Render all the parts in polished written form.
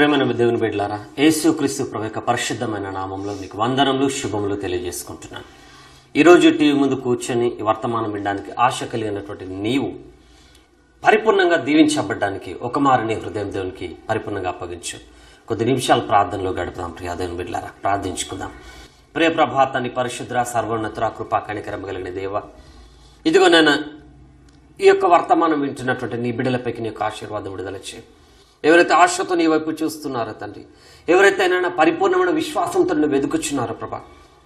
ప్రేమైన దేవుని బిడ్డలారా, యేసుక్రీస్తు ప్రభు యొక్క పరిశుద్ధమైన నామంలో మీకు వందనములు శుభములు తెలియజేసుకుంటున్నాను. ఈరోజు టీవీ ముందు కూర్చొని ఈ వర్తమానం వినడానికి ఆశ కలిగినటువంటి నీవు పరిపూర్ణంగా దీవించబడ్డానికి ఒక మారిని హృదయం దేవునికి పరిపూర్ణంగా అప్పగించు. కొద్ది నిమిషాలు ప్రార్థనలో గడుపుదాం. ప్రియ దేవుని బిడ్డలారా, ప్రార్థించుకుందాం. ప్రియ ప్రభాతాన్ని పరిశుద్ర సర్వోన్నతుర కృపా కనికరం కలిగిన దేవ, ఇదిగో నేను ఈ యొక్క వర్తమానం వింటున్నటువంటి నీ బిడ్డలపైకి నీ యొక్క ఆశీర్వాదం విడుదల చేయి. ఎవరైతే ఆశతో నీ వైపు చూస్తున్నారో తండ్రి, ఎవరైతే అయినా పరిపూర్ణమైన విశ్వాసంతో నువ్వు వెతుకుచున్నారో ప్రభా,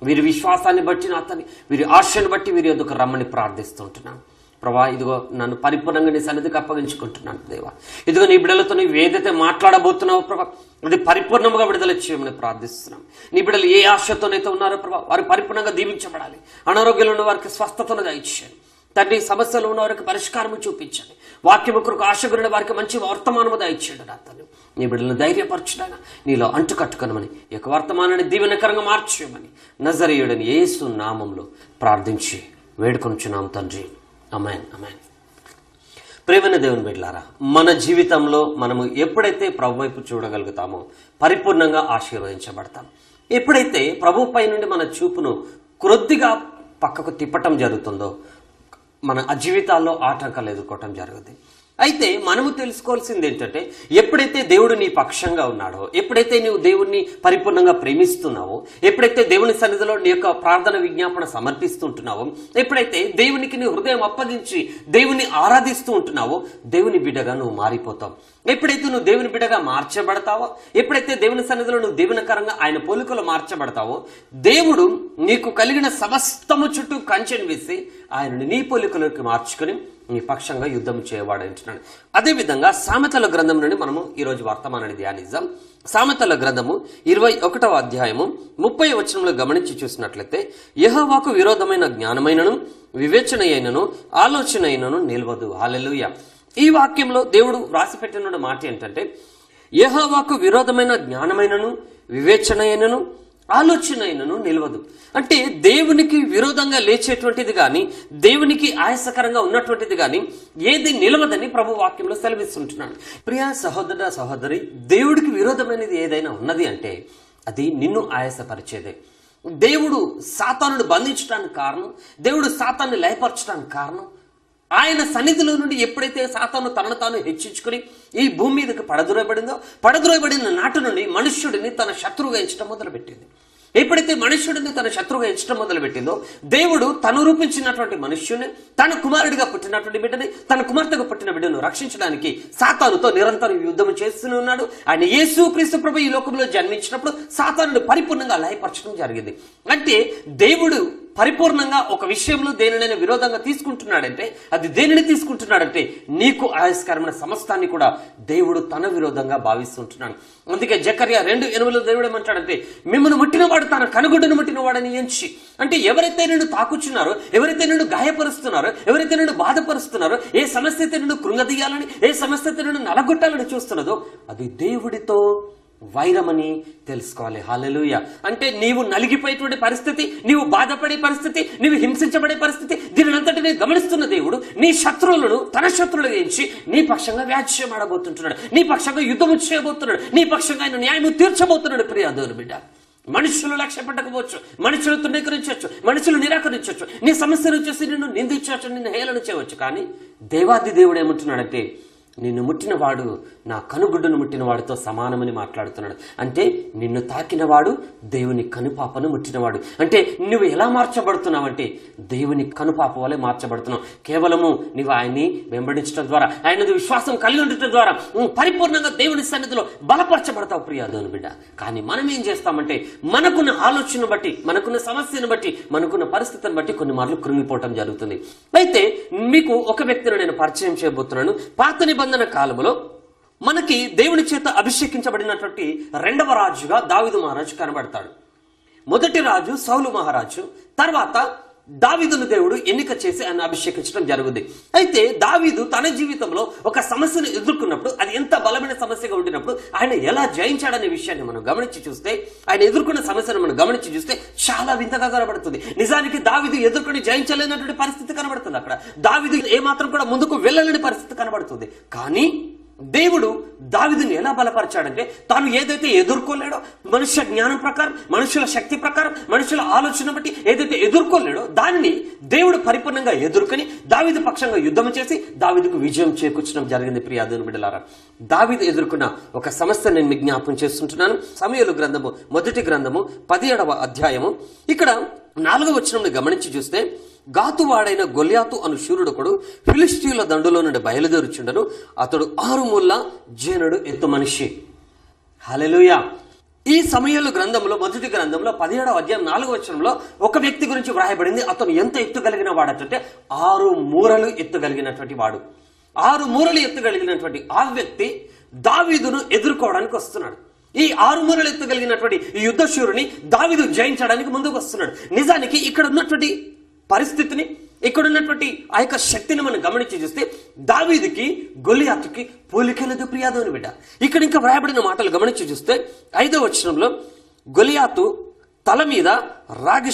వీరి విశ్వాసాన్ని బట్టి నా తండ్రి, వీరి ఆశను బట్టి వీరి ఎదుకు రమ్మని ప్రార్థిస్తుంటున్నాను ప్రభా. ఇదిగో నన్ను పరిపూర్ణంగా నీ సన్నిధికి అప్పగించుకుంటున్నాను దేవా. ఇదిగో నీ బిడ్డలతో నీవు ఏదైతే మాట్లాడబోతున్నావో ప్రభా, అది పరిపూర్ణంగా విడుదల చేయమని ప్రార్థిస్తున్నాం. నీ బిడ్డలు ఏ ఆశతోనైతే ఉన్నారో ప్రభా, వారు పరిపూర్ణంగా దీవించబడాలి. అనారోగ్యంలో ఉన్న వారికి స్వస్థతను దయచేయండి తండ్రి. సమస్యలు ఉన్న వారికి పరిష్కారము చూపించండి. వాక్యము కొరకు ఆశ గురిన వారికి మంచి వర్తమానము దయచేయండి నా తండ్రి. నీ బిడ్డలను ధైర్యపరచడానికి నీలో అంటుకట్టుకొనమని, ఈ యొక్క వర్తమానాన్ని దీవెనకరంగా మార్చేయమని నజరేయుడని యేసు నామంలో ప్రార్థించి వేడుకొనుచున్నాం తండ్రి. ఆమేన్, ఆమేన్. ప్రియమైన దేవుని బిడ్డలారా, మన జీవితంలో మనము ఎప్పుడైతే ప్రభు వైపు చూడగలుగుతామో పరిపూర్ణంగా ఆశీర్వదించబడతాం. ఎప్పుడైతే ప్రభు పై నుండి మన చూపును కొద్దిగా పక్కకు తిప్పటం జరుగుతుందో మన జీవితాల్లో ఆటంకాలు ఎదుర్కోవటం జరుగుతుంది. అయితే మనము తెలుసుకోవాల్సింది ఏంటంటే, ఎప్పుడైతే దేవుడు నీ పక్షంగా ఉన్నాడో, ఎప్పుడైతే నీవు దేవుణ్ణి పరిపూర్ణంగా ప్రేమిస్తున్నావో, ఎప్పుడైతే దేవుని సన్నిధిలో నీ యొక్క ప్రార్థన విజ్ఞాపన సమర్పిస్తుంటున్నావో, ఎప్పుడైతే దేవునికి నీ హృదయం అప్పగించి దేవుని ఆరాధిస్తూ ఉంటున్నావో, దేవుని బిడ్డగా నువ్వు మారిపోతావు. ఎప్పుడైతే నువ్వు దేవుని బిడ్డగా మార్చబడతావో, ఎప్పుడైతే దేవుని సన్నిధిలో నువ్వు దీవెనకరంగా ఆయన పోలికలు మార్చబడతావో, దేవుడు నీకు కలిగిన సమస్తము చుట్టూ కంచెను వేసి ఆయనని నీ పోలికలోకి మార్చుకుని నీ పక్షంగా యుద్ధం చేయవాడంటున్నాడు. అదేవిధంగా సామెతల గ్రంథం నుండి మనము ఈరోజు వర్తమానాన్ని ధ్యానిద్దాం. సామెతల గ్రంథము 21వ అధ్యాయము 30వ వచనంలో గమనించి చూసినట్లయితే, యెహోవాకు విరోధమైన జ్ఞానమైనను వివేచన అయినను ఆలోచన అయినను నిలవదు. హల్లెలూయా. ఈ వాక్యంలో దేవుడు రాసిపెట్టిన మాట ఏంటంటే, యెహోవాకు విరోధమైన జ్ఞానమైనను వివేచన అయినను ఆలోచన అయినను నిలవదు. అంటే దేవునికి విరోధంగా లేచేటువంటిది కానీ, దేవునికి ఆయాసకరంగా ఉన్నటువంటిది కానీ ఏది నిలవదని ప్రభు వాక్యంలో సెలవిస్తుంటున్నాడు. ప్రియా సహోదర సహోదరి, దేవుడికి విరోధమైనది ఏదైనా ఉన్నది అంటే అది నిన్ను ఆయాసపరిచేదే. దేవుడు సాతానును బంధించడానికి కారణం, దేవుడు సాతాన్ని లయపరచడానికి కారణం, ఆయన సన్నిధిలో నుండి ఎప్పుడైతే సాతాను తనను తాను హెచ్చించుకుని ఈ భూమి మీదకి పడద్రోయబడిన నాటి నుండి మనుష్యుడిని తన శత్రువుగా ఎంచడం మొదలుపెట్టింది. ఎప్పుడైతే మనుష్యుడిని తన శత్రువుగా ఎంచడం మొదలుపెట్టిందో, దేవుడు తను రూపించినటువంటి మనుష్యుని, తన కుమారుడిగా పుట్టినటువంటి బిడ్డని, తన కుమార్తెగా పుట్టిన బిడ్డను రక్షించడానికి సాతానుతో నిరంతరం యుద్ధం చేస్తూనే ఉన్నాడు. ఆయన యేసుక్రీస్తు ప్రభు ఈ లోకంలో జన్మించినప్పుడు సాతానుని పరిపూర్ణంగా లయపరచడం జరిగింది. అంటే దేవుడు పరిపూర్ణంగా ఒక విషయంలో దేనినైనా విరోధంగా తీసుకుంటున్నాడంటే, అది దేనిని తీసుకుంటున్నాడంటే నీకు ఆయాస్కరమైన సమస్తాన్ని కూడా దేవుడు తన విరోధంగా భావిస్తుంటున్నాడు. అందుకే జకర్యా 2:8 దేవుడు ఏమంటాడంటే, మిమ్మల్ని ముట్టినవాడు తన కనుగుడ్డును ముట్టినవాడని ఎంచి. అంటే ఎవరైతే నిన్ను తాకుచున్నారో, ఎవరైతే నిన్ను గాయపరుస్తున్నారో, ఎవరైతే నిన్ను బాధపరుస్తున్నారో, ఏ సమస్య అయితే నిన్ను కృంగదీయాలని, ఏ సమస్య అయితే నిన్ను నలగొట్టాలని చూస్తున్నదో అది దేవుడితో వైరమని తెలుసుకోవాలి. హల్లెలూయా. అంటే నీవు నలిగిపోయేటువంటి పరిస్థితి, నీవు బాధపడే పరిస్థితి, నీవు హింసించబడే పరిస్థితి, దీనినంతటినీ గమనిస్తున్న దేవుడు నీ శత్రువులను తన శత్రువులుగా ఎంచి నీ పక్షంగా వ్యాజ్యం ఆడబోతుంటున్నాడు, నీ పక్షంగా యుద్ధము చేయబోతున్నాడు, నీ పక్షంగా ఆయన న్యాయము తీర్చబోతున్నాడు. ప్రియ దేవుని బిడ్డ, మనుషులు లక్ష్య పెట్టకపోవచ్చు, మనుషులు తృణీకరించవచ్చు, మనుషులు నిరాకరించవచ్చు, నీ సమస్యను చూసి నిన్ను నిందించవచ్చు, నిన్ను హేళన చేయవచ్చు. కానీ దేవాది దేవుడు ఏమంటున్నాడంటే, నిన్ను ముట్టినవాడు నా కనుగుడ్డును ముట్టినవాడితో సమానమని మాట్లాడుతున్నాడు. అంటే నిన్ను తాకినవాడు దేవుని కనుపాపను ముట్టినవాడు. అంటే నువ్వు ఎలా మార్చబడుతున్నావంటే దేవుని కనుపాప వలె మార్చబడుతున్నావు. కేవలము నువ్వు ఆయన్ని వెంబడించడం ద్వారా, ఆయన విశ్వాసం కలిగి ఉండటం ద్వారా పరిపూర్ణంగా దేవుని సన్నిధిలో బలపరచబడతావు ప్రియా దేవుని బిడ్డ. కానీ మనం ఏం చేస్తామంటే, మనకున్న ఆలోచనను బట్టి, మనకున్న సమస్యను బట్టి, మనకున్న పరిస్థితిని బట్టి కొన్ని మార్లు కృంగిపోవటం జరుగుతుంది. అయితే మీకు ఒక వ్యక్తిని నేను పరిచయం చేయబోతున్నాను. పాత నిబంధన కాలంలో మనకి దేవుని చేత అభిషేకించబడినటువంటి 2వ రాజుగా దావీదు మహారాజు కనబడతాడు. మొదటి రాజు సౌలు మహారాజు, తర్వాత దావీదును దేవుడు ఎన్నిక చేసి ఆయన అభిషేకించడం జరుగుతుంది. అయితే దావీదు తన జీవితంలో ఒక సమస్యను ఎదుర్కొన్నప్పుడు, అది ఎంత బలమైన సమస్యగా ఉండినప్పుడు ఆయన ఎలా జయించాడనే విషయాన్ని మనం గమనించి చూస్తే, ఆయన ఎదుర్కొన్న సమస్యను మనం గమనించి చూస్తే చాలా వింతగా కనబడుతుంది. నిజానికి దావీదు ఎదుర్కొని జయించలేనటువంటి పరిస్థితి కనబడుతుంది. అక్కడ దావీదు ఏమాత్రం కూడా ముందుకు వెళ్ళలేని పరిస్థితి కనబడుతుంది. కానీ దేవుడు దావీదుని ఎలా బలపరిచాడంటే, తాను ఏదైతే ఎదుర్కోలేడో, మనుష్య జ్ఞానం ప్రకారం, మనుషుల శక్తి ప్రకారం, మనుషుల ఆలోచన బట్టి ఏదైతే ఎదుర్కోలేడో దానిని దేవుడు పరిపూర్ణంగా ఎదుర్కొని దావీదు పక్షంగా యుద్ధం చేసి దావీదుకు విజయం చేకూర్చడం జరిగింది. ప్రియ దేవుని బిడ్డలారా, దావీదు ఎదుర్కొన్న ఒక సమస్య నేను మీకు జ్ఞాపకం చేస్తుంటున్నాను. సమూయేలు గ్రంథము మొదటి గ్రంథము 17వ అధ్యాయము ఇక్కడ 4వ వచనంని గమనించి చూస్తే, గాతువాడైన గొల్యాతు అను శూరుడొకడు ఫిలిష్తీయుల దండులో నుండి బయలుదేరుచుండను. అతడు 6 మూళ్ళ జేనుడు ఎత్తు మనిషి. హల్లెలూయా. ఈ సమూయేలు గ్రంథంలో మొదటి గ్రంథంలో 17వ అధ్యాయం 4వ వచనంలో ఒక వ్యక్తి గురించి వ్రాయబడింది. అతను ఎంత ఎత్తు కలిగిన వాడంటే 6 మూరలు ఎత్తు కలిగినటువంటి వాడు. 6 మూరలు ఎత్తు కలిగినటువంటి ఆ వ్యక్తి దావీదును ఎదుర్కోవడానికి వస్తున్నాడు. ఈ 6 మూరలు ఎత్తు కలిగినటువంటి ఈ యుద్ధశూరుని దావీదు జయించడానికి ముందుకు వస్తున్నాడు. నిజానికి ఇక్కడ ఉన్నటువంటి పరిస్థితిని, ఇక్కడ ఉన్నటువంటి ఆ యొక్క శక్తిని మనం గమనించి చూస్తే దావీదుకి గొలియాతుకి పోలికలేదు. ప్రియ దేవుని బిడ్డ, ఇక్కడ ఇంకా వ్రాయబడిన మాటలు గమనించి చూస్తే 5వ వచనంలో గొలియాతు తల మీద రాగి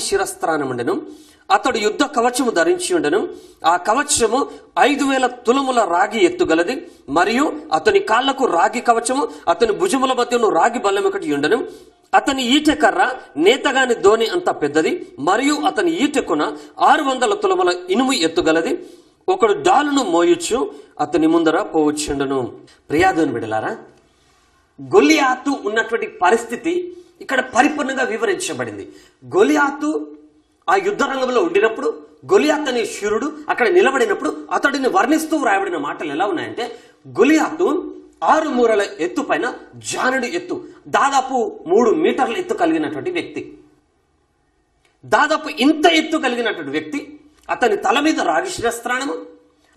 శిరస్త్రానముండెను. అతడు యుద్ధ కవచము ధరించి ఉండెను. ఆ కవచము 5,000 తులముల రాగి ఎత్తుగలది. మరియు అతని కాళ్లకు రాగి కవచము, అతని భుజముల మధ్యను రాగి బల్లెం ఒకటి ఉండెను. అతని ఈటెకర్ర నేతగాని ధోని అంత పెద్దది. మరియు అతని ఈటెకున 600 తులముల ఇనుము ఎత్తుగలది. ఒకడు డాలును మోయొచ్చు అతని ముందర పోవచ్చుండను. ప్రియా దేవుని బిడ్డలారా, గొలియాతు ఉన్నటువంటి పరిస్థితి ఇక్కడ పరిపూర్ణంగా వివరించబడింది. గొలియాతు ఆ యుద్ధ రంగంలో ఉండినప్పుడు, గొలియాతు అనే శూరుడు అక్కడ నిలబడినప్పుడు అతడిని వర్ణిస్తూ వ్రాయబడిన మాటలు ఎలా ఉన్నాయంటే, గొలియాతు 6 మూరల ఎత్తు పైన జానుడి ఎత్తు, దాదాపు 3 మీటర్ల ఎత్తు కలిగినటువంటి వ్యక్తి. దాదాపు ఇంత ఎత్తు కలిగినటువంటి వ్యక్తి, అతని తల మీద రాగి శిరస్త్రాణము,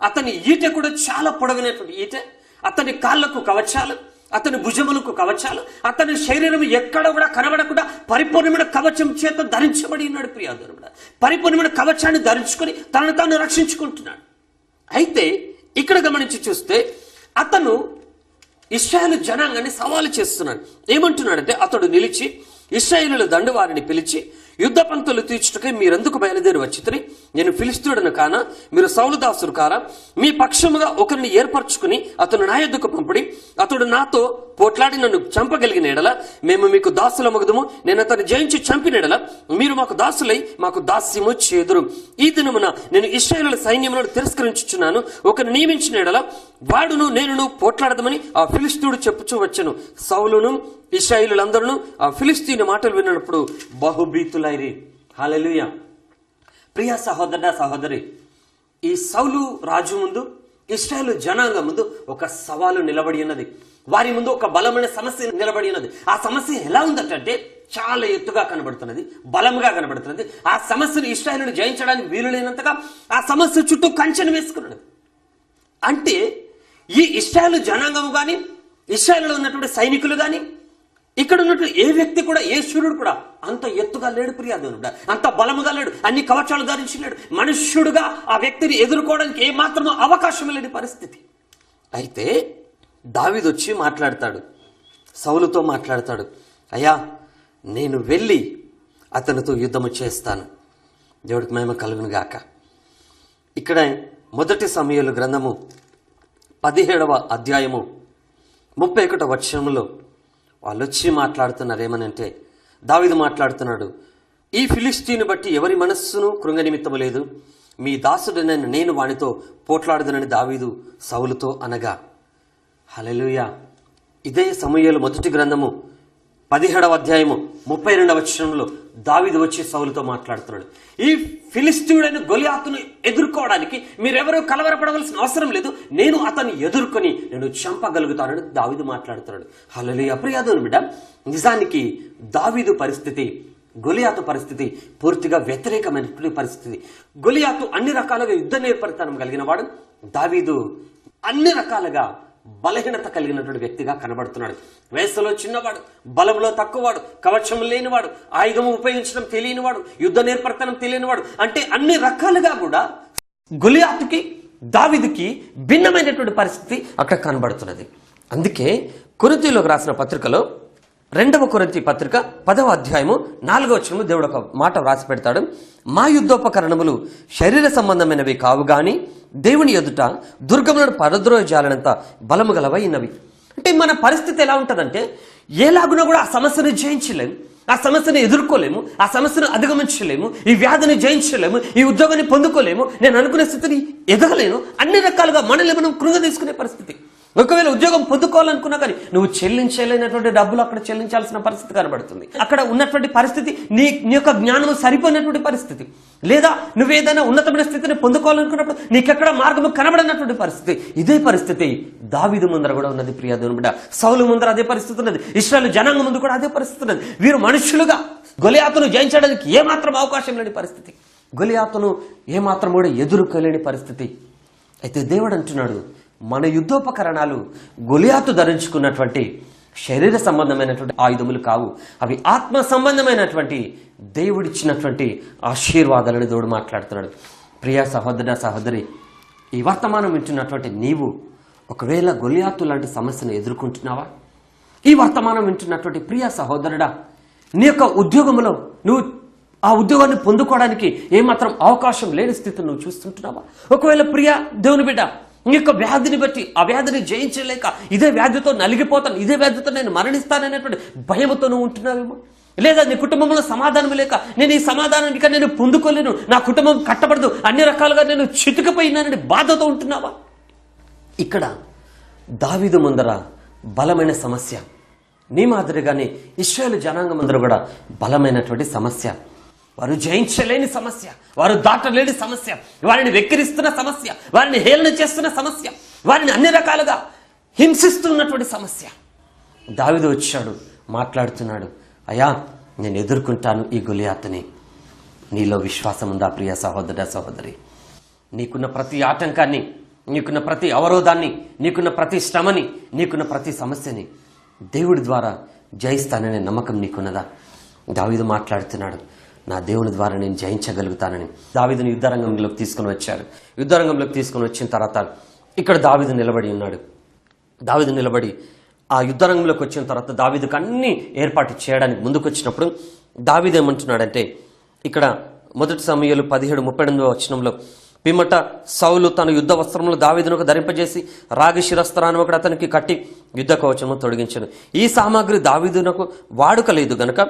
అతని ఈటె కూడా చాలా పొడవినటువంటి ఈటె, అతని కాళ్లకు కవచాలు, అతని భుజములకు కవచాలు, అతని శరీరం ఎక్కడ కూడా కనబడకుండా పరిపూర్ణమైన కవచం చేత ధరించబడి ఉన్నాడు. ప్రియాదురుడు పరిపూర్ణమైన కవచాన్ని ధరించుకొని తనను తాను రక్షించుకుంటున్నాడు. అయితే ఇక్కడ గమనించి చూస్తే అతను ఇశ్రాయేలు జనాంగాన్ని సవాలు చేస్తున్నాడు. ఏమంటున్నాడంటే, అతడు నిలిచి ఇశ్రాయేలుల దండు వారిని పిలిచి, యుద్ధ పంక్తులు తీర్చుటకై మీరెందుకు బయలుదేరి వచ్చితిరి? నేను ఫిలిష్తీయుడను కానా? మీరు సౌలు దాసుడు కారా? మీ పక్షముగా ఒకరిని ఏర్పరచుకుని అతను నా యొద్దకు పంపుడి. అతడు నాతో పోట్లాడి నన్ను చంపగలిగిన ఎడల మేము మీకు దాసుల మగుదుము. నేను అతను జయించి చంపిన ఎడల మీరు మాకు దాసులై మాకు దాస్యము చేదురు. ఈ దినమున నేను ఇశ్రాయేలుల సైన్యములను తిరస్కరించుచున్నాను. ఒకరిని నియమించిన ఎడల వాడును నేనును పోట్లాడదామని ఆ ఫిలిష్తీయుడు చెప్పుచూ వచ్చెను. సౌలును ఇశ్రాయేలులందరూ ఆ ఫిలిష్తీయుని మాటలు విన్నప్పుడు బహుభీతులైరి. హల్లెలూయా. ప్రియ సహోదర సహోదరి, ఈ సౌలు రాజు ముందు, ఇశ్రాయేలు జనాంగం ముందు ఒక సవాలు నిలబడి ఉన్నది. వారి ముందు ఒక బలమైన సమస్య నిలబడి ఉన్నది. ఆ సమస్య ఎలా ఉందంటే చాలా ఎత్తుగా కనబడుతున్నది, బలంగా కనబడుతున్నది. ఆ సమస్యను ఇశ్రాయేలును జయించడానికి వీలు లేనంతగా ఆ సమస్య చుట్టూ కంచెను వేసుకున్నది. అంటే ఈ ఇశ్రాయేలు జనాంగము కానీ, ఇశ్రాయేలులో ఉన్నటువంటి సైనికులు కానీ, ఇక్కడ ఉన్నటువంటి ఏ వ్యక్తి కూడా, ఏ శూరుడు కూడా అంత ఎత్తుగా లేడు. ప్రియాదేవుడా, అంత బలముగా లేడు, అన్ని కవచాలు ధరించలేడు. మనుష్యుడుగా ఆ వ్యక్తిని ఎదుర్కోవడానికి ఏమాత్రమో అవకాశం లేని పరిస్థితి. అయితే దావీదు వచ్చి మాట్లాడతాడు, సౌలుతో మాట్లాడతాడు, అయ్యా నేను వెళ్ళి అతనితో యుద్ధము చేస్తాను. దేవుడికి మహిమ కలుగును గాక. ఇక్కడ మొదటి సమూయేలు గ్రంథము 17వ అధ్యాయము 31వ వచనంలో వాళ్ళు వచ్చి మాట్లాడుతున్నారు. ఏమనంటే, దావీదు మాట్లాడుతున్నాడు, ఈ ఫిలిష్తీయుని బట్టి ఎవరి మనస్సును కృంగనిమిత్తము లేదు. మీ దాసుడనైన నేను వానితో పోట్లాడుదనని దావీదు సౌలుతో అనగా. హల్లెలూయా. ఇదే సమూయేలు మొదటి గ్రంథము 17వ అధ్యాయము 32వ వచనంలో దావీదు వచ్చి సౌలుతో మాట్లాడుతున్నాడు. ఈ ఫిలిష్తీయుడైన గొలియాతును ఎదుర్కోవడానికి మీరెవరూ కలవరపడవలసిన అవసరం లేదు. నేను అతన్ని ఎదుర్కొని నేను చంపగలుగుతానని దావీదు మాట్లాడుతున్నాడు. హల్లెలూయా. ప్రియ దేవుని బిడ్డ, నిజానికి దావీదు పరిస్థితి, గొలియాతు పరిస్థితి పూర్తిగా వ్యతిరేకమైనటువంటి పరిస్థితి. గొలియాతు అన్ని రకాలుగా యుద్ధ నేర్పరితనం కలిగిన వాడు. దావీదు అన్ని రకాలుగా బలహీనత కలిగినటువంటి వ్యక్తిగా కనబడుతున్నాడు. వయస్సులో చిన్నవాడు, బలంలో తక్కువవాడు, కవచం లేనివాడు, ఆయుధం ఉపయోగించడం తెలియనివాడు, యుద్ధ నేర్పరితనం తెలియనివాడు. అంటే అన్ని రకాలుగా కూడా గొలియాతుకి దావీదుకి భిన్నమైనటువంటి పరిస్థితి అక్కడ కనబడుతున్నది. అందుకే కొరింథీయులకు రాసిన పత్రికలో 2వ కొరింథీ పత్రిక 10వ అధ్యాయము 4వ వచనము దేవుడు ఒక మాట వ్రాసి పెడతాడు. మా యుద్ధోపకరణములు శరీర సంబంధమైనవి కావు గాని దేవుని ఎదుట దుర్గములను పరద్రోజాలనంత బలము గలవైనవి. అంటే మన పరిస్థితి ఎలా ఉంటుందంటే, ఏలాగునా కూడా ఆ సమస్యను జయించలేము, ఆ సమస్యను ఎదుర్కోలేము, ఆ సమస్యను అధిగమించలేము, ఈ వ్యాధిని జయించలేము, ఈ ఉద్యోగాన్ని పొందుకోలేము, నేను అనుకునే స్థితిని ఎదగలేను. అన్ని రకాలుగా మనల్ని మనం కృంగ తీసుకునే పరిస్థితి. ఒకవేళ ఉద్యోగం పొందుకోవాలనుకున్నా కానీ నువ్వు చెల్లించలేనటువంటి డబ్బులు అక్కడ చెల్లించాల్సిన పరిస్థితి కనబడుతుంది. అక్కడ ఉన్నటువంటి పరిస్థితి నీ యొక్క జ్ఞానము సరిపోయినటువంటి పరిస్థితి, లేదా నువ్వేదైనా ఉన్నతమైన స్థితిని పొందుకోవాలనుకున్నప్పుడు నీకెక్కడ మార్గము కనబడినటువంటి పరిస్థితి. ఇదే పరిస్థితి దావీదు ముందర కూడా ఉన్నది ప్రియ దేవుని బిడ్డ. సౌలు ముందర అదే పరిస్థితి ఉన్నది. ఇశ్రాయేలు జనాంగం ముందు కూడా అదే పరిస్థితి ఉన్నది. వీరు మనుషులుగా గొలియాతును జయించడానికి ఏమాత్రం అవకాశం లేని పరిస్థితి, గొలియాతును ఏమాత్రం కూడా ఎదుర్కోలేని పరిస్థితి. అయితే దేవుడు అంటున్నాడు, మన యుద్ధోపకరణాలు గొలియాతు ధరించుకున్నటువంటి శరీర సంబంధమైనటువంటి ఆయుధములు కావు, అవి ఆత్మ సంబంధమైనటువంటి దేవుడిచ్చినటువంటి ఆశీర్వాదాలను దేవుడు మాట్లాడుతున్నాడు. ప్రియా సహోదర సహోదరి, ఈ వర్తమానం వింటున్నటువంటి నీవు ఒకవేళ గొలియాతు లాంటి సమస్యను ఎదుర్కొంటున్నావా? ఈ వర్తమానం వింటున్నటువంటి ప్రియా సహోదరుడా, నీ యొక్క ఉద్యోగంలో నువ్వు ఆ ఉద్యోగాన్ని పొందుకోవడానికి ఏమాత్రం అవకాశం లేని స్థితిని నువ్వు చూస్తుంటున్నావా? ఒకవేళ ప్రియా దేవుని బిడ్డ, నీ యొక్క వ్యాధిని బట్టి ఆ వ్యాధిని జయించలేక ఇదే వ్యాధితో నలిగిపోతాను, ఇదే వ్యాధితో నేను మరణిస్తాననేటువంటి భయంతో నువ్వు ఉంటున్నావేమో. లేదా నీ కుటుంబంలో సమాధానం లేక నేను ఈ సమాధానానికి నేను పొందుకోలేను, నా కుటుంబం కట్టబడదు, అన్ని రకాలుగా నేను చితికిపోయినానని బాధతో ఉంటున్నావా? ఇక్కడ దావీదు ముందర బలమైన సమస్య, నీ మాదిరిగానే ఇశ్రాయేలు జనాంగం ముందర కూడా బలమైనటువంటి సమస్య, వారు జయించలేని సమస్య, వారు దాటలేని సమస్య, వారిని వెక్కిరిస్తున్న సమస్య, వారిని హేళన చేస్తున్న సమస్య, వారిని అన్ని రకాలుగా హింసిస్తున్నటువంటి సమస్య. దావీదు వచ్చాడు, మాట్లాడుతున్నాడు, అయ్యా నేను ఎదుర్కొంటాను ఈ గొలియాతుని. నీలో విశ్వాసం ఉందా ప్రియ సహోదర సహోదరి? నీకున్న ప్రతి ఆటంకాన్ని, నీకున్న ప్రతి అవరోధాన్ని, నీకున్న ప్రతి శ్రమని, నీకున్న ప్రతి సమస్యని దేవుడి ద్వారా జయిస్తాననే నమ్మకం నీకున్నదా? దావీదు మాట్లాడుతున్నాడు, నా దేవుని ద్వారా నేను జయించగలుగుతానని. దావీదుని యుద్ధరంగంలోకి తీసుకుని వచ్చారు. యుద్ధరంగంలోకి తీసుకుని వచ్చిన తర్వాత ఇక్కడ దావీదు నిలబడి ఉన్నాడు. దావీదు నిలబడి ఆ యుద్ధరంగంలోకి వచ్చిన తర్వాత దావీదుకు అన్ని ఏర్పాటు చేయడానికి ముందుకు వచ్చినప్పుడు దావీదు ఏమంటున్నాడంటే, ఇక్కడ 1 సమూయేలు 17:38 వచనంలో, పిమ్మట సౌలు తన యుద్ధ వస్త్రములు దావీదునకు ధరింపజేసి రాగి శిరస్త్రాన్ని ఒకటి అతనికి కట్టి యుద్ధ కవచము తొడిగించను. ఈ సామాగ్రి దావీదునకు వాడుక లేదు గనక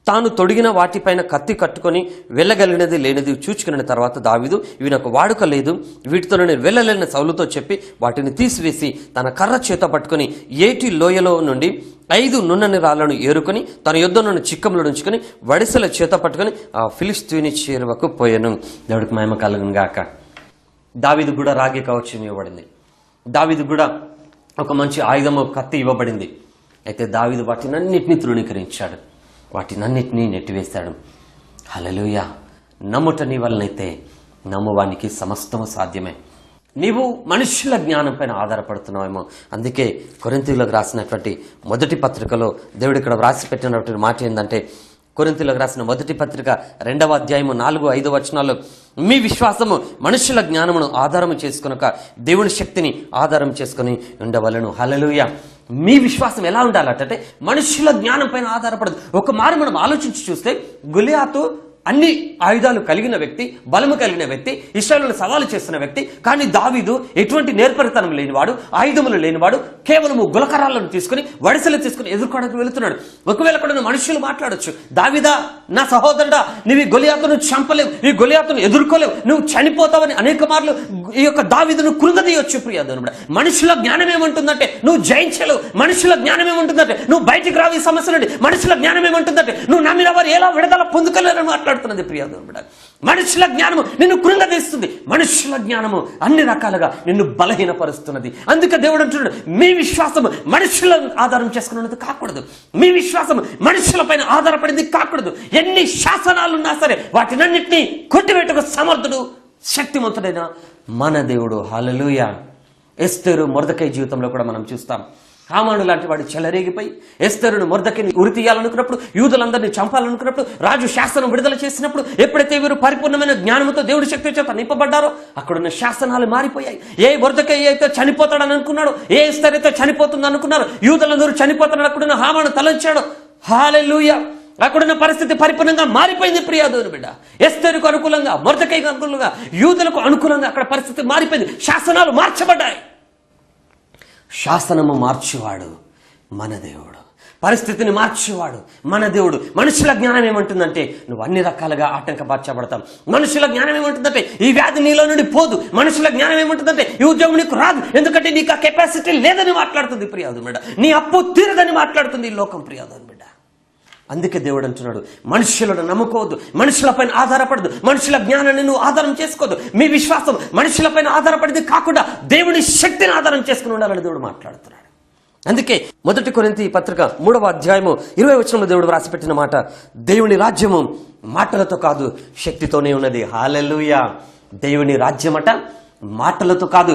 తాను తొడిగిన వాటిపైన కత్తి కట్టుకొని వెళ్ళగలిగినది లేనిది చూచుకున్న తర్వాత దావీదు, ఇవి నాకు వాడుక లేదు, వీటితో నేను వెళ్ళలేని సౌలుతో చెప్పి వాటిని తీసివేసి తన కర్ర చేత పట్టుకుని ఏటి లోయలో నుండి 5 నున్నని రాళ్లను ఏరుకొని తన యుద్ధంలోని చిక్కములు ఉంచుకొని వడిసెల చేత పట్టుకుని ఆ ఫిలిస్తీని చేరువకు పోయాను. దేవుడికి మహిమ కలుగును గాక. దావీదు కూడా రాగి కవచం ఇవ్వబడింది. దావీదు కూడా ఒక మంచి ఆయుధము కత్తి ఇవ్వబడింది. అయితే దావీదు వాటినన్నిటినీ తృణీకరించాడు, వాటినన్నిటినీ నెట్టివేశాడు. హల్లెలూయా. నమ్ముట నీ వలనైతే నమ్మువానికి సమస్తము సాధ్యమే. నీవు మనుషుల జ్ఞానం పైన ఆధారపడుతున్నావేమో. అందుకే కొరింథీయులకు రాసినటువంటి మొదటి పత్రికలో దేవుడు ఇక్కడ వ్రాసి పెట్టినటువంటి మాట ఏంటంటే, కొరింథీయులకు రాసిన మొదటి పత్రిక 2వ అధ్యాయము 4-5 వచనాల్లో, మీ విశ్వాసము మనుషుల జ్ఞానమును ఆధారము చేసుకొనక దేవుని శక్తిని ఆధారం చేసుకుని ఉండవలను. హల్లెలూయా. మీ విశ్వాసం ఎలా ఉండాలంటే మనుషుల జ్ఞానం పైన ఆధారపడదు. ఒక మారు మనం ఆలోచించి చూస్తే, గొలియాతు అన్ని ఆయుధాలు కలిగిన వ్యక్తి, బలము కలిగిన వ్యక్తి, ఇశ్రాయేలును సవాలు చేస్తున్న వ్యక్తి. కానీ దావీదు ఎటువంటి నేర్పరితనం లేనివాడు, ఆయుధములు లేనివాడు, కేవలము గులకరాలను తీసుకుని వడిసెలు తీసుకుని ఎదుర్కోవడానికి వెళుతున్నాడు. ఒకవేళ కూడా మనుషులు మాట్లాడొచ్చు, దావీదా నా సహోదరుడా, నువ్వు ఈ గొలియాతును చంపలేవు, ఈ గొలియాతును ఎదుర్కోలేవు, నువ్వు చనిపోతావని అనేక మార్లు ఈ యొక్క దావీదును కృంగదీయొచ్చు. ప్రియదేవుడా, మనుషుల జ్ఞానం ఏమంటుందంటే నువ్వు జయించలేవు, మనుషుల జ్ఞానం ఏమంటుందంటే నువ్వు బయటికి రావు ఈ సమస్య నుండి, మనుషుల జ్ఞానం ఏమంటుందంటే నువ్వు నమ్మిన వారు ఎలా విడుదల పొందుకోలేరని మాట్లాడుతున్నది. ప్రియదేవుడా, మనుషుల జ్ఞానము నిన్ను కృంగదీస్తుంది, మనుషుల జ్ఞానము అన్ని రకాలుగా నిన్ను బలహీనపరుస్తున్నది. అందుకే దేవుడు అంటున్నాడు, మీ విశ్వాసం మనుషులను ఆధారం చేసుకున్నది కాకూడదు, మీ విశ్వాసం మనుషుల పైన ఆధారపడింది కాకూడదు. ఎన్ని శాసనాలున్నా సరే వాటినన్నింటినీ కొట్టివేటకు సమర్థుడు, శక్తివంతుడైన మన దేవుడు. హల్లెలూయా. ఎస్తేరు మొర్దెకై జీవితంలో కూడా మనం చూస్తాం. హామాను లాంటి వాడు చెలరేగిపోయి ఎస్తరును మొర్దెకైని ఉరి తీయాలనుకున్నప్పుడు, యూదులందరినీ చంపాలనుకున్నప్పుడు, రాజు శాసనం విడుదల చేసినప్పుడు, ఎప్పుడైతే వీరు పరిపూర్ణమైన జ్ఞానంతో దేవుడి శక్తి చేత నింపబడ్డారో అక్కడున్న శాసనాలు మారిపోయాయి. ఏ మొర్దెకై అయితే చనిపోతాడని అనుకున్నాడు, ఏ ఎస్తరు అయితే చనిపోతుంది అనుకున్నారు, యూదులందరూ చనిపోతాడని అక్కడున్న హామాను తలంచాడు. హల్లెలూయా! అక్కడున్న పరిస్థితి పరిపూర్ణంగా మారిపోయింది ప్రియా దేవుని బిడ్డ. ఎస్తరుకు అనుకూలంగా, మొర్దెకైకి అనుకూలంగా, యూదులకు అనుకూలంగా అక్కడ పరిస్థితి మారిపోయింది. శాసనాలు మార్చబడ్డాయి. శాసనము మార్చేవాడు మన దేవుడు, పరిస్థితిని మార్చేవాడు మన దేవుడు. మనుషుల జ్ఞానం ఏమంటుందంటే నువ్వు అన్ని రకాలుగా ఆటంకపరచబడతావు. మనుషుల జ్ఞానం ఏమంటుందంటే ఈ వ్యాధి నీలో నుండి పోదు. మనుషుల జ్ఞానం ఏమంటుందంటే ఈ ఉద్యోగం నీకు రాదు, ఎందుకంటే నీకు ఆ కెపాసిటీ లేదని మాట్లాడుతుంది ప్రియాదు బిడ్డ. నీ అప్పు తీరదని మాట్లాడుతుంది ఈ లోకం ప్రియాదు బిడ్డ. అందుకే దేవుడు అంటున్నాడు, మనుషులను నమ్ముకోవద్దు, మనుషులపైన ఆధారపడదు, మనుషుల జ్ఞానాన్ని నువ్వు ఆధారం చేసుకోవద్దు. మీ విశ్వాసం మనుషులపైన ఆధారపడింది కాకుండా దేవుని శక్తిని ఆధారం చేసుకుని ఉండాలని దేవుడు మాట్లాడుతున్నాడు. అందుకే 1 కొరింథీ పత్రిక 3వ అధ్యాయము 20వ వచనంలో దేవుడు రాసిపెట్టిన మాట, దేవుని రాజ్యము మాటలతో కాదు శక్తితోనే ఉన్నది. హల్లెలూయా! దేవుని రాజ్యమట మాటలతో కాదు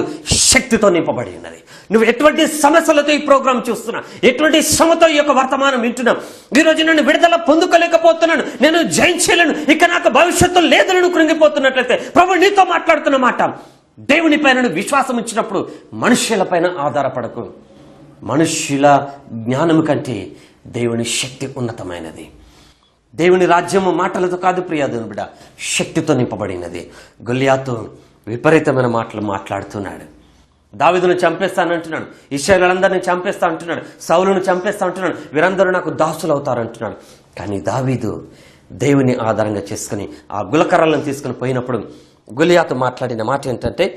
శక్తితో నింపబడి ఉన్నది. నువ్వు ఎటువంటి సమస్యలతో ఈ ప్రోగ్రాం చూస్తున్నా, ఎటువంటి శ్రమతో ఈ యొక్క వర్తమానం వింటున్నాం, ఈరోజు నేను విడుదల పొందుకోలేకపోతున్నాను, నేను జయించలేను, ఇక నాకు భవిష్యత్తు లేదని నువ్వు కృంగిపోతున్నట్లయితే ప్రభు నీతో మాట్లాడుతున్న మాట, దేవుని పైన విశ్వాసం ఇచ్చినప్పుడు మనుష్యుల పైన ఆధారపడకు. మనుష్యుల జ్ఞానం కంటే దేవుని శక్తి ఉన్నతమైనది. దేవుని రాజ్యము మాటలతో కాదు ప్రియా దేవుని బిడ్డ, శక్తితో నింపబడినది. గొల్లియాతు విపరీతమైన మాటలు మాట్లాడుతున్నాడు. దావీదును చంపేస్తానంటున్నాడు, ఇశ్రాయేలులందరినీ చంపేస్తా అంటున్నాడు, సౌలును చంపేస్తా అంటున్నాడు, వీరందరూ నాకు దాసులు అవుతారు అంటున్నాడు. కానీ దావీదు దేవుని ఆధారంగా చేసుకుని ఆ గులకర్రలను తీసుకుని పోయినప్పుడు గొల్లియాతు మాట్లాడిన మాట ఏంటంటే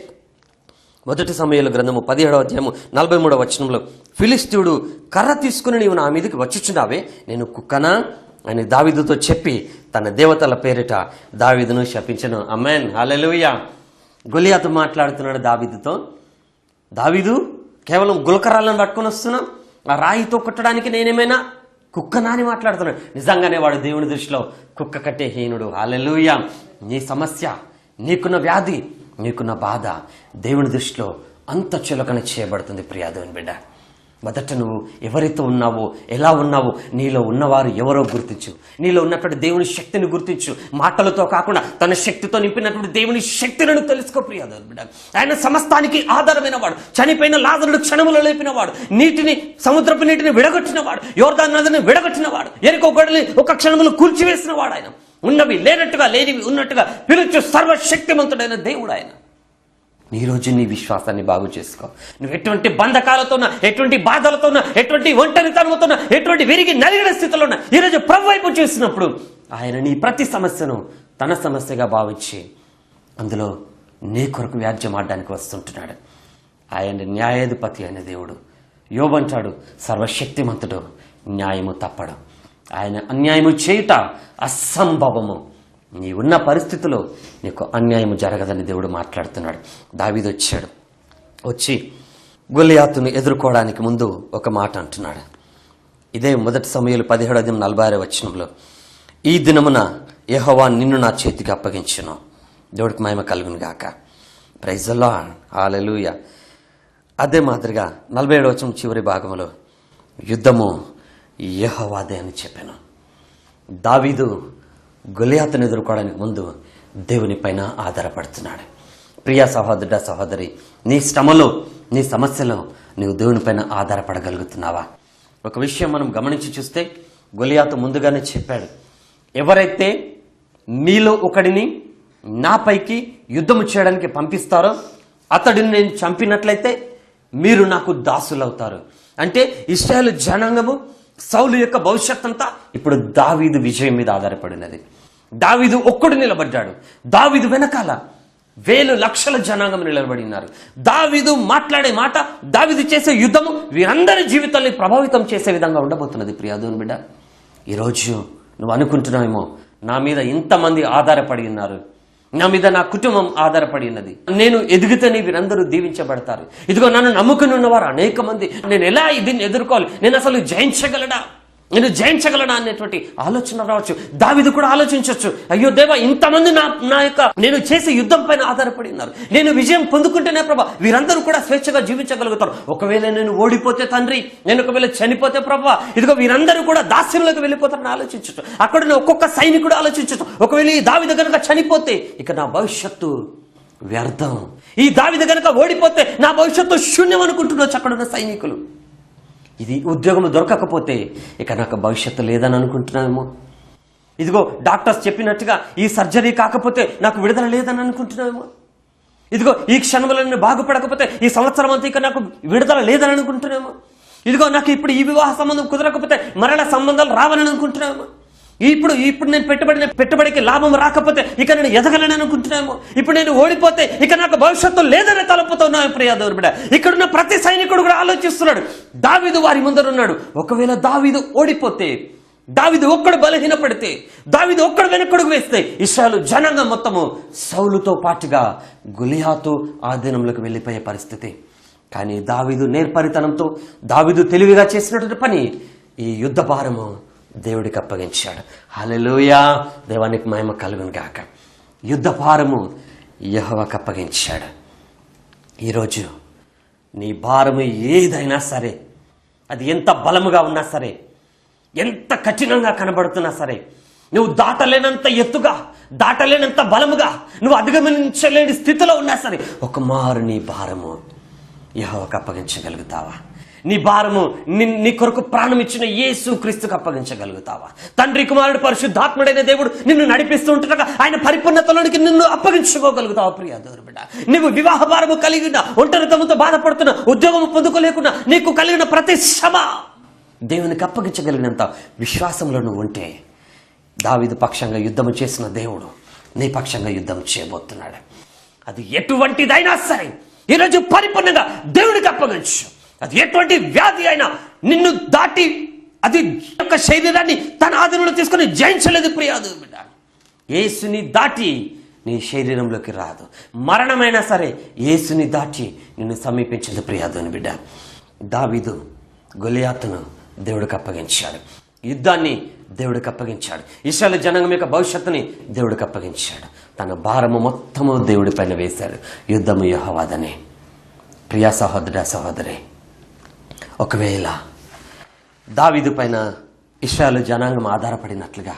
1 సమూయేలు గ్రంథము 17వ అధ్యాయము 43వ వచనంలో, ఫిలిష్తీయుడు కర్ర తీసుకుని నీవు నా మీదకి వచ్చుచున్నావే, నేను కుక్కనా అని దావీదుతో చెప్పి తన దేవతల పేరిట దావీదును శపించెను. ఆమేన్, హల్లెలూయా! గొల్లియాతు మాట్లాడుతున్నాడు దావీదుతో, దావీదు కేవలం గులకర్రలను పట్టుకొని వస్తున్నా, ఆ రాయితో కొట్టడానికి నేనేమైనా కుక్కనా అని మాట్లాడుతున్నాడు. నిజంగానే వాడు దేవుని దృష్టిలో కుక్క కట్టే హీనుడు. హల్లెలూయా! నీ సమస్య, నీకున్న వ్యాధి, నీకున్న బాధ దేవుని దృష్టిలో అంత చులకన చేయబడుతుంది ప్రియా దేవుని బిడ్డ. మొదట నువ్వు ఎవరైతే ఉన్నావో, ఎలా ఉన్నావో, నీలో ఉన్నవారు ఎవరో గుర్తించు. నీలో ఉన్నటువంటి దేవుని శక్తిని గుర్తించు. మాటలతో కాకుండా తన శక్తితో నింపినటువంటి దేవుని శక్తిని తెలుసుకో ప్రియా దేవుని బిడ్డ. ఆయన సమస్తానికి ఆధారమైన వాడు. చనిపోయిన లాజరును క్షణములో లేపినవాడు, నీటిని, సముద్రపు నీటిని విడగొట్టినవాడు, యోర్దాను నదిని విడగొట్టినవాడు, ఎరికో గొడవని ఒక క్షణములో కూల్చివేసిన వాడు. ఆయన ఉన్నవి లేనట్టుగా, లేనివి ఉన్నట్టుగా పిలుచు సర్వశక్తిమంతుడైన దేవుడు ఆయన. ఈరోజు నీ విశ్వాసాన్ని బాగు చేసుకో. నువ్వు ఎటువంటి బంధకాలతోన్నా, ఎటువంటి బాధలతోన్నా, ఎటువంటి ఒంటరితనంతోన్నా, ఎటువంటి విరిగి నలిగిన స్థితిలో ఉన్నా, ఈరోజు ప్రభు వైపు చూసినప్పుడు ఆయన నీ ప్రతి సమస్యను తన సమస్యగా భావించి అందులో నీ కొరకు వ్యాజ్యం ఆడడానికి వస్తుంటున్నాడు. ఆయన న్యాయాధిపతి అయిన దేవుడు. యోబు అంటాడు, సర్వశక్తిమంతుడు, న్యాయము తప్పడు. ఆయన అన్యాయము చేయుట అసంభవము. నీ ఉన్న పరిస్థితిలో నీకు అన్యాయం జరగదని దేవుడు మాట్లాడుతున్నాడు. దావీదు వచ్చాడు, వచ్చి గొల్లియాతును ఎదుర్కోవడానికి ముందు ఒక మాట అంటున్నాడు. ఇదే 1 సమూయేలు 17:46 వచనంలో, ఈ దినమున యెహోవా నిన్ను నా చేతికి అప్పగించును. దేవుడికి మహిమ కలుగును గాక. ప్రైజ్ ది లార్డ్, హల్లెలూయా. అదే మాదిరిగా 47వ వచనం చివరి భాగంలో, యుద్ధము యెహోవాదే అని చెప్పాను. దావీదు గొల్లియాతును ఎదుర్కోవడానికి ముందు దేవుని పైన ఆధారపడుతున్నాడు. ప్రియా సహోదరుడా, సహోదరి, నీ శ్రమలో, నీ సమస్యలో నీవు దేవుని పైన ఆధారపడగలుగుతున్నావా? ఒక విషయం మనం గమనించి చూస్తే గొల్లియాతు ముందుగానే చెప్పాడు, ఎవరైతే మీలో ఒకడిని నాపైకి యుద్ధము చేయడానికి పంపిస్తారో అతడిని నేను చంపినట్లయితే మీరు నాకు దాసులవుతారు. అంటే ఇశ్రాయేలు జనాంగము, సౌలు యొక్క భవిష్యత్ అంతా ఇప్పుడు దావీదు విజయం మీద ఆధారపడినది. దావీదు ఒక్కడు నిలబడ్డాడు. దావీదు వెనకాల వేలు లక్షల జనాంగం నిలబడి ఉన్నారు. దావీదు మాట్లాడే మాట, దావీదు చేసే యుద్ధము వీరందరి జీవితాన్ని ప్రభావితం చేసే విధంగా ఉండబోతున్నది. ప్రియా దేవుని బిడ్డ, ఈరోజు నువ్వు అనుకుంటున్నావేమో, నా మీద ఇంతమంది ఆధారపడి ఉన్నారు, నా మీద నా కుటుంబం ఆధారపడి ఉన్నది, నేను ఎదిగితేనే వీరందరూ దీవించబడతారు, ఇదిగో నన్ను నమ్ముకుని ఉన్నవారు అనేక మంది, నేను ఎలా దీన్ని ఎదుర్కోవాలి, నేను అసలు జయించగలడా? నేను జయించగలనా అనేటువంటి ఆలోచన రావచ్చు. దావీదు కూడా ఆలోచించవచ్చు, అయ్యో దేవా, ఇంతమంది నా యొక్క నేను చేసే యుద్ధం పైన ఆధారపడి ఉన్నారు, నేను విజయం పొందుకుంటేనే ప్రభా వీరందరూ కూడా స్వేచ్ఛగా జీవించగలుగుతారు. ఒకవేళ నేను ఓడిపోతే తండ్రి, నేను ఒకవేళ చనిపోతే ప్రభా ఇదిగో వీరందరూ కూడా దాస్యంలోకి వెళ్ళిపోతారని ఆలోచించచ్చు. అక్కడ ఒక్కొక్క సైనికుడు ఆలోచించచ్చు, ఒకవేళ ఈ దావీదు గనుక చనిపోతే ఇక నా భవిష్యత్తు వ్యర్థం, ఈ దావీదు గనుక ఓడిపోతే నా భవిష్యత్తు శూన్యం అనుకుంటున్నచ్చు అక్కడున్న సైనికులు. ఇది ఉద్యోగం దొరకకపోతే ఇక నాకు భవిష్యత్తు లేదని అనుకుంటున్నామేమో. ఇదిగో డాక్టర్స్ చెప్పినట్టుగా ఈ సర్జరీ కాకపోతే నాకు విడుదల లేదని అనుకుంటున్నామేమో. ఇదిగో ఈ క్షణంలో నేను బాగుపడకపోతే ఈ సంవత్సరం అంతా ఇక నాకు విడుదల లేదని అనుకుంటున్నామో. ఇదిగో నాకు ఇప్పుడు ఈ వివాహ సంబంధం కుదరకపోతే మరణ సంబంధాలు రావాలని అనుకుంటున్నామో. ఇప్పుడు నేను పెట్టుబడికి లాభం రాకపోతే ఇక నేను ఎదగలని అనుకుంటున్నామో. ఇప్పుడు నేను ఓడిపోతే ఇక నాకు భవిష్యత్తు లేదని తలపుతో ఉన్నాను. ప్రియా దేవుని బిడ్డ, ఇక్కడున్న ప్రతి సైనికుడు కూడా ఆలోచిస్తున్నాడు. దావీదు వారి ముందర ఉన్నాడు. ఒకవేళ దావీదు ఓడిపోతే, దావీదు ఒక్కడు బలహీనపడితే, దావీదు ఒక్కడు వెనక్కడుగు వేస్తే ఇశ్రాయేలు జనాంగం మొత్తము సౌలుతో పాటుగా గొలియాతు ఆధీనంలోకి వెళ్ళిపోయే పరిస్థితి. కానీ దావీదు నేర్పరితనంతో, దావీదు తెలివిగా చేసినటువంటి పని, ఈ యుద్ధ భారము దేవుడికి అప్పగించాడు. హల్లెలూయా, దేవానికి మహిమ కలుగును గాక. యుద్ధ భారము యెహోవాకు అప్పగించాడు. ఈరోజు నీ భారము ఏదైనా సరే, అది ఎంత బలముగా ఉన్నా సరే, ఎంత కఠినంగా కనబడుతున్నా సరే, నువ్వు దాటలేనంత ఎత్తుగా, దాటలేనంత బలముగా, నువ్వు అధిగమించలేని స్థితిలో ఉన్నా సరే, ఒక మారు నీ భారము యెహోవాకు అప్పగించగలుగుతావా? నీ భారము నీ కొరకు ప్రాణం ఇచ్చిన యేసు క్రీస్తుకు అప్పగించగలుగుతావా? తండ్రి, కుమారుడు, పరిశుద్ధాత్ముడైన దేవుడు నిన్ను నడిపిస్తూ ఉంటుండగా ఆయన పరిపూర్ణతలోనికి నిన్ను అప్పగించుకోగలుగుతావా? ప్రియా దేవుని బిడ్డ, నువ్వు వివాహ భారము కలిగిన, ఒంటరితనంతో బాధపడుతున్నా, ఉద్యోగం పొందుకోలేకున్నా, నీకు కలిగిన ప్రతి శ్రమ దేవునికి అప్పగించగలిగినంత విశ్వాసంలో నువ్వు ఉంటే, దావీదు పక్షంగా యుద్ధం చేసిన దేవుడు నీ పక్షంగా యుద్ధం చేయబోతున్నాడు. అది ఎటువంటిదైనా సరే ఈరోజు పరిపూర్ణంగా దేవుడికి అప్పగించు. అది ఎటువంటి వ్యాధి అయినా నిన్ను దాటి అది యొక్క శరీరాన్ని తన ఆధీనంలో తీసుకొని జయించలేదు. ప్రియాదు బిడ్డ, యేసుని దాటి నీ శరీరంలోకి రాదు. మరణమైనా సరే యేసుని దాటి నిన్ను సమీపించింది. ప్రియాదుని బిడ్డ, దావీదు గొలియాతును దేవుడికి అప్పగించాడు. యుద్ధాన్ని దేవుడికి అప్పగించాడు. ఇశ్రాయేలు జనాంగం యొక్క భవిష్యత్తుని దేవుడికి అప్పగించాడు. తన భారము మొత్తము దేవుడి పైన వేశాడు. యుద్ధము యెహోవాదనే. ప్రియా సహోదరా, సహోదరి, ఒకవేళ దావీదు పైన ఇశ్రాయేలు జనాంగం ఆధారపడినట్లుగా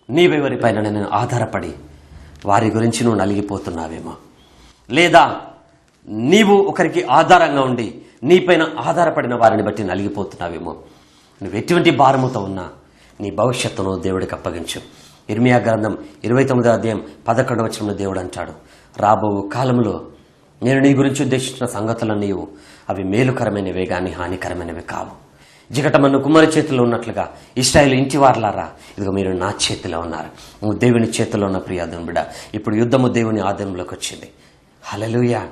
నీవెవరి పైన నేను ఆధారపడి వారి గురించి నువ్వు నలిగిపోతున్నావేమో, లేదా నీవు ఒకరికి ఆధారంగా ఉండి నీపైన ఆధారపడిన వారిని బట్టి నలిగిపోతున్నావేమో, నువ్వు ఎటువంటి భారముతో ఉన్నా నీ భవిష్యత్తును దేవుడికి అప్పగించు. ఇర్మియా గ్రంథం 29వ అధ్యాయం 11వ వచనంలో దేవుడు అంటాడు, రాబో కాలంలో నేను నీ గురించి ఉద్దేశించిన సంగతులన్నీ అవి మేలుకరమైనవే గాని హానికరమైనవి కావు. జిగటమన్ను కుమ్మరి చేతిలో ఉన్నట్లుగా ఇశ్రాయేలు ఇంటి వారలారా, ఇదిగో మీరు నా చేతిలో ఉన్నారు. నువ్వు దేవుని చేతిలో ఉన్న ప్రియాదుని బిడ్డ, ఇప్పుడు యుద్ధము దేవుని ఆధీనంలోకి వచ్చింది. హల్లెలూయా.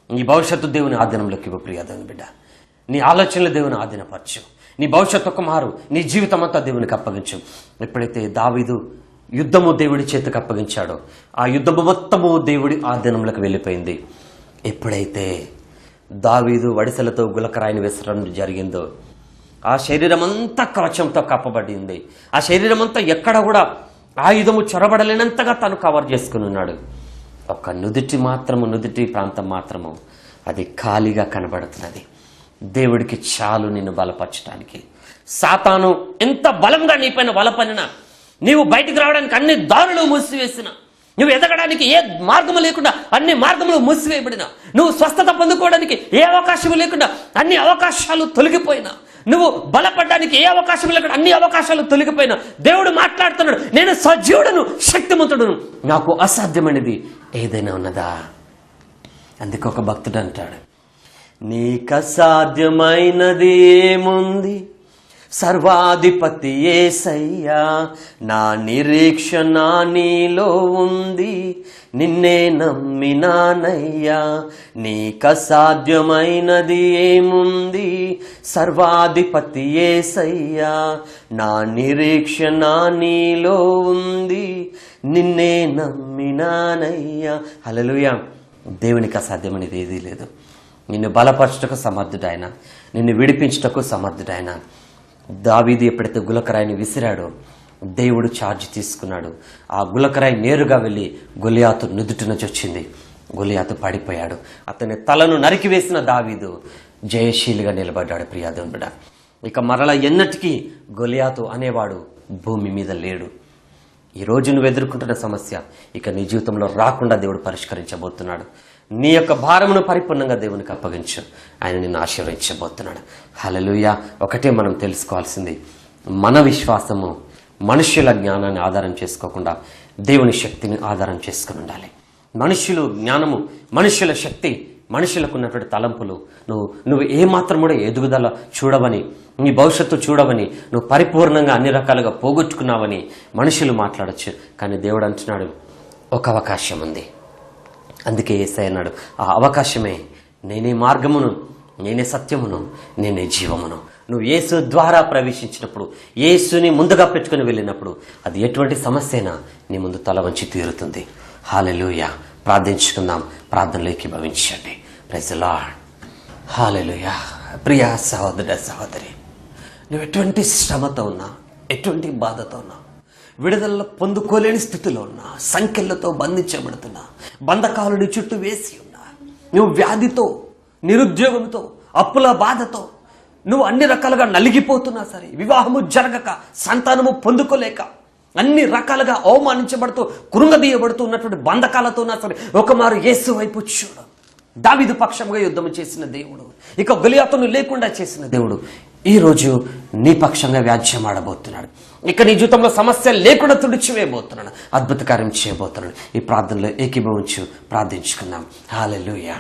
నీ భవిష్యత్తు దేవుని ఆధీనంలోకి ఇవ్వ ప్రియాదుని బిడ్డ. నీ ఆలోచనలు దేవుని ఆధీనపరచు. నీ భవిష్యత్తు ఒక మారు, నీ జీవితం అంతా దేవునికి అప్పగించు. ఎప్పుడైతే దావీదు యుద్ధము దేవుడి చేతికి అప్పగించాడో ఆ యుద్ధము మొత్తము దేవుడి ఆధీనంలోకి వెళ్ళిపోయింది. ఎప్పుడైతే దావీదు వడిసెలతో గులకరాయిని విసరడం జరిగిందో ఆ శరీరం అంతా కవచంతో కప్పబడింది. ఆ శరీరం అంతా ఎక్కడ కూడా ఆయుధము చొరబడలేనంతగా తను కవర్ చేసుకుని ఉన్నాడు. ఒక నుదిటి ప్రాంతం మాత్రము అది ఖాళీగా కనబడుతున్నది. దేవుడికి చాలు నిన్ను బలపరచడానికి. సాతాను ఎంత బలంగా నీపైన బలపనినా, నీవు బయటికి రావడానికి అన్ని దారులు మూసివేసిన, నువ్వు ఎదగడానికి ఏ మార్గము లేకుండా అన్ని మార్గములు మూసివేయబడినా, నువ్వు స్వస్థత పొందుకోవడానికి ఏ అవకాశము లేకుండా అన్ని అవకాశాలు తొలగిపోయినా, నువ్వు బలపడడానికి ఏ అవకాశం లేకుండా అన్ని అవకాశాలు తొలగిపోయినా, దేవుడు మాట్లాడుతున్నాడు, నేను సజీవుడను, శక్తిమంతుడును, నాకు అసాధ్యమైనది ఏదైనా ఉన్నదా? అందుకే ఒక భక్తుడు అంటాడు, నీకసాధ్యమైనది ఏముంది, సర్వాధిపతి యేసయ్యా, నా నిరీక్షణ నీలో ఉంది, నిన్నే నమ్మినానయ్యా. నీకసాధ్యమైనది ఏముంది, సర్వాధిపతి యేసయ్యా, నా నిరీక్షణ నీలో ఉంది, నిన్నే నమ్మినానయ్యా. హల్లెలూయా. దేవునికి అసాధ్యమైనది ఏదీ లేదు. నిన్ను బలపరచుటకు సమర్థుడైన, నిన్ను విడిపించుటకు సమర్థుడైన దావీదు ఎప్పుడైతే గులకరాయిని విసిరాడో దేవుడు ఛార్జ్ తీసుకున్నాడు. ఆ గులకరాయి నేరుగా వెళ్ళి గొలియాతు నుదుటిన చొచ్చింది. గొలియాతు పడిపోయాడు. అతని తలను నరికివేసిన దావీదు జయశీలిగా నిలబడ్డాడు. ప్రియాదేవుడా, ఇక మరలా ఎన్నటికీ గొలియాతు అనేవాడు భూమి మీద లేడు. ఈ రోజు నువ్వు ఎదుర్కొంటున్న సమస్య ఇక నీ జీవితంలో రాకుండా దేవుడు పరిష్కరించబోతున్నాడు. నీ యొక్క భారమును పరిపూర్ణంగా దేవునికి అప్పగించు. ఆయన నిన్ను ఆశీర్వదించబోతున్నాడు. హల్లెలూయా. ఒకటే మనం తెలుసుకోవాల్సింది, మన విశ్వాసము మనుష్యుల జ్ఞానాన్ని ఆధారం చేసుకోకుండా దేవుని శక్తిని ఆధారం చేసుకుని ఉండాలి. మనుష్యులు జ్ఞానము, మనుష్యుల శక్తి, మనుషులకు ఉన్నటువంటి తలంపులు నువ్వు ఏమాత్రం కూడా ఎదుగుదల చూడవని, నీ భవిష్యత్తు చూడవని, నువ్వు పరిపూర్ణంగా అన్ని రకాలుగా పోగొట్టుకున్నావని మనుషులు మాట్లాడచ్చు. కానీ దేవుడు అంటున్నాడు, ఒక అవకాశం ఉంది. అందుకే యేసయ్య అన్నాడు, ఆ అవకాశమే నేనే మార్గమును, నేనే సత్యమును, నేనే జీవమును. నువ్వు యేసు ద్వారా ప్రవేశించినప్పుడు, యేసుని ముందుగా పెట్టుకుని వెళ్ళినప్పుడు అది ఎటువంటి సమస్య అయినా నీ ముందు తల వంచి తీరుతుంది. హల్లెలూయా. ప్రార్థించుకుందాం. ప్రార్థనలో ఏకీభవించండి. Praise the Lord. హల్లెలూయా. ప్రియ సహోదర సహోదరి, నువ్వు ఎటువంటి శ్రమతో ఉన్నా, ఎటువంటి బాధతో ఉన్నా, విడుదల పొందుకోలేని స్థితిలో ఉన్నా, సంఖ్యలతో బంధించబడుతున్నా, బంధకాలుడి చుట్టూ వేసి ఉన్నా, నువ్వు వ్యాధితో, నిరుద్యోగంతో, అప్పుల బాధతో నువ్వు అన్ని రకాలుగా నలిగిపోతున్నా సరే, వివాహము జరగక, సంతానము పొందుకోలేక, అన్ని రకాలుగా అవమానించబడుతూ, కృంగదీయబడుతూ ఉన్నటువంటి బంధకాలతో ఉన్నా సరే, ఒకమారు యేసు వైపు చూడు. దావీదు పక్షంగా యుద్ధం చేసిన దేవుడు, ఇక గొలియాతును లేకుండా చేసిన దేవుడు ఈరోజు నీ పక్షంగా వ్యాజ్యం ఆడబోతున్నాడు. ఇక నీ జీవితంలో సమస్య లేకుండా తుడిచివేయబోతున్నాడు. అద్భుత కార్యం చేయబోతున్నాడు. ఈ ప్రార్థనలో ఏకీభవించు. ప్రార్థించుకుందాం. హల్లెలూయా.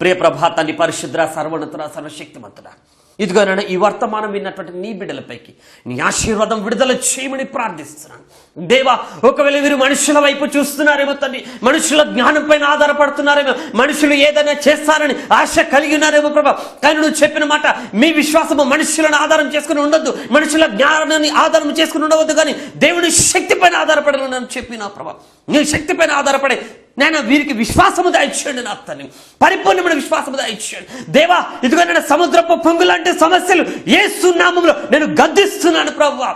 ప్రియ ప్రభాతాన్ని పరిశుద్ర సర్వోన్నతుడ సర్వశక్తిమంతుడా, ఇదిగో నాన్న, ఈ వర్తమానం విన్నటువంటి నీ బిడ్డలపైకి నీ ఆశీర్వాదం విడుదల చేయమని ప్రార్థిస్తున్నాను. దేవా, ఒకవేళ వీరు మనుషుల వైపు చూస్తున్నారేమో తండ్రి, మనుషుల జ్ఞానం పైన ఆధారపడుతున్నారేమో, మనుషులు ఏదైనా చేస్తారని ఆశ కలిగి ఉన్నారేమో ప్రభా. కానీ నువ్వు చెప్పిన మాట, మీ విశ్వాసము మనుషులను ఆధారం చేసుకుని ఉండొద్దు, మనుషుల జ్ఞానాన్ని ఆధారం చేసుకుని ఉండవద్దు, కానీ దేవుని శక్తి పైన ఆధారపడాలని చెప్పిన ప్రభా. నీ శక్తి పైన ఆధారపడే నేను వీరికి విశ్వాసము దాయిచ్చేయండి. నా తల్లి, పరిపూర్ణమైన విశ్వాసము దాయిచ్చేయండి. దేవా, ఇదిగో నేను సముద్రపు పొంగు లాంటి సమస్యలు యేసు నామములో నేను గద్దిస్తున్నాను ప్రభువా.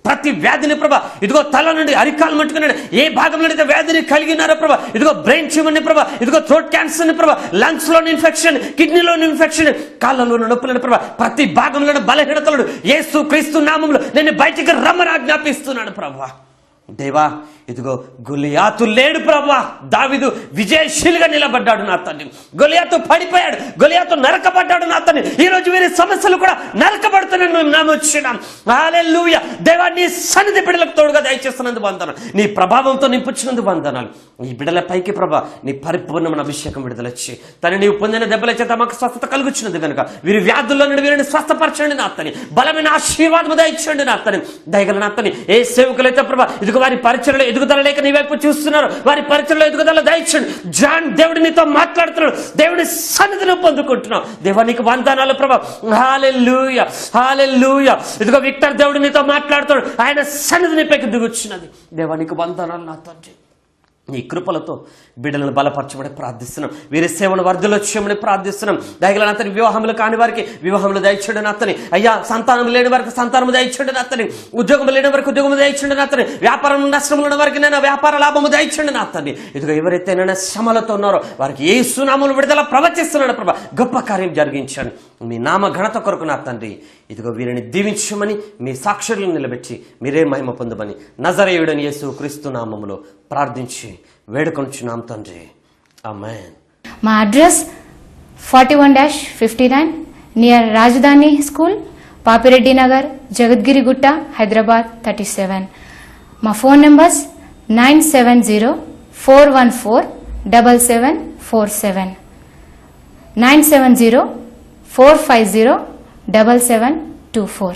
ప్రతి వ్యాధిని ప్రభా, ఇదిగో తల నుండి అరికాలు మట్టుకున్నాడు, ఏ భాగంలో అయితే వ్యాధిని కలిగినారో ప్రభా, ఇదిగో బ్రెయిన్ ట్యూమర్ని ప్రభా, ఇదిగో థ్రోట్ క్యాన్సర్ని ప్రభా, లంగ్స్ లోని ఇన్ఫెక్షన్, కిడ్నీలోని ఇన్ఫెక్షన్, కాళ్ళలోని నొప్పులను ప్రభా, ప్రతి భాగంలోని బలహీనతలను యేసు క్రీస్తు నామములో నేను బయటికి రమ్మని ఆజ్ఞాపిస్తున్నాను ప్రభా. దేవా, ఇదిగో గొలియాతు లేడు ప్రభువా, దావీదు విజయశీలిగా నిలబడ్డాడు నా తండ్రి. గొలియాతు పడిపోయాడు, గొలియాతు నరకబడ్డాడు నా తండ్రి. ఈ రోజు వీరి సమస్యలు కూడా నరకబడుతున్నాయి మేము నమ్మొచ్చినాం. హల్లెలూయా. దేవా, నీ సన్నిధి బిడ్డలకు తోడుగా దయచేస్తున్నందుకు వందనాలు, నీ ప్రభావంతో నింపుచ్చినందుకు వందనాలు. ఈ బిడ్డల పైకి ప్రభా నీ పరిపూర్ణమైన అభిషేకం విడుదలచ్చి తను నీవు పొందిన దెబ్బల చేత మాకు స్వస్థత కలుగుచ్చినది కనుక వీరి వ్యాధుల్లో నుండి వీరిని స్వస్థపరచండి నా తని, బలమైన ఆశీర్వాదము దయచేయండి నా తని, దయగల నా తని. ఏ సేవకులైతే ప్రభా ఇదిగో వారి పరిచయలో ఎదుగుదల లేక నీ వైపు చూస్తున్నారు, వారి పరిచయలో ఎదుగుదల దయచేయండి. జాన్ దేవుడు నీతో మాట్లాడుతున్నాడు, దేవుడి సన్నిధిని పొందుకుంటున్నావు. దేవా, నీకు వందనాలు ప్రభా. హల్లెలూయా, హల్లెలూయా. ఇదిగో విక్టర్ దేవుడు నీతో మాట్లాడుతాడు, ఆయన సన్నిధిని పైకి దిగొచ్చినది. దేవా, నీకు వందనాలు నా తండ్రి. నీ కృపలతో బిడ్డలను బలపరచమని ప్రార్థిస్తున్నాం, వీరి సేవను వర్ధలో చేయమని ప్రార్థిస్తున్నాం. దయగల అతని వివాహములు కాని వారికి వివాహములు దయచేయండి అతని, అయ్యా సంతానం లేని వారికి సంతానము దయచేయండి అతని, ఉద్యోగం లేని వారికి ఉద్యోగము దయచేయండి అతని, వ్యాపారం నష్టములు ఉన్న వారికి నేను వ్యాపార లాభము దయచేయండి అతని. ఇదిగో ఎవరైతే నేను శ్రమలతో ఉన్నారో వారికి యేసు నామములో విడుదల ప్రవచిస్తున్నాడు ప్రభా. గొప్ప కార్యం జరిగించండి మీ నామ ఘనత కొరకు నా తండ్రి. ఇదిగో వీరిని దీవించమని మీ సాక్షులను నిలబెట్టి మీరే మహిమ పొందమని నజరేయుడని యేసు క్రీస్తు నామములో ప్రార్థించి వేడుకొంచున్నాం తండ్రి. ఆమేన్. మా అడ్రస్ 41-59 నియర్ రాజధాని స్కూల్, పాపిరెడ్డి నగర్, జగద్గిరిగుట్ట, హైదరాబాద్ 37. మా ఫోన్ నెంబర్స్ 970-414-7747, 970-450-7724.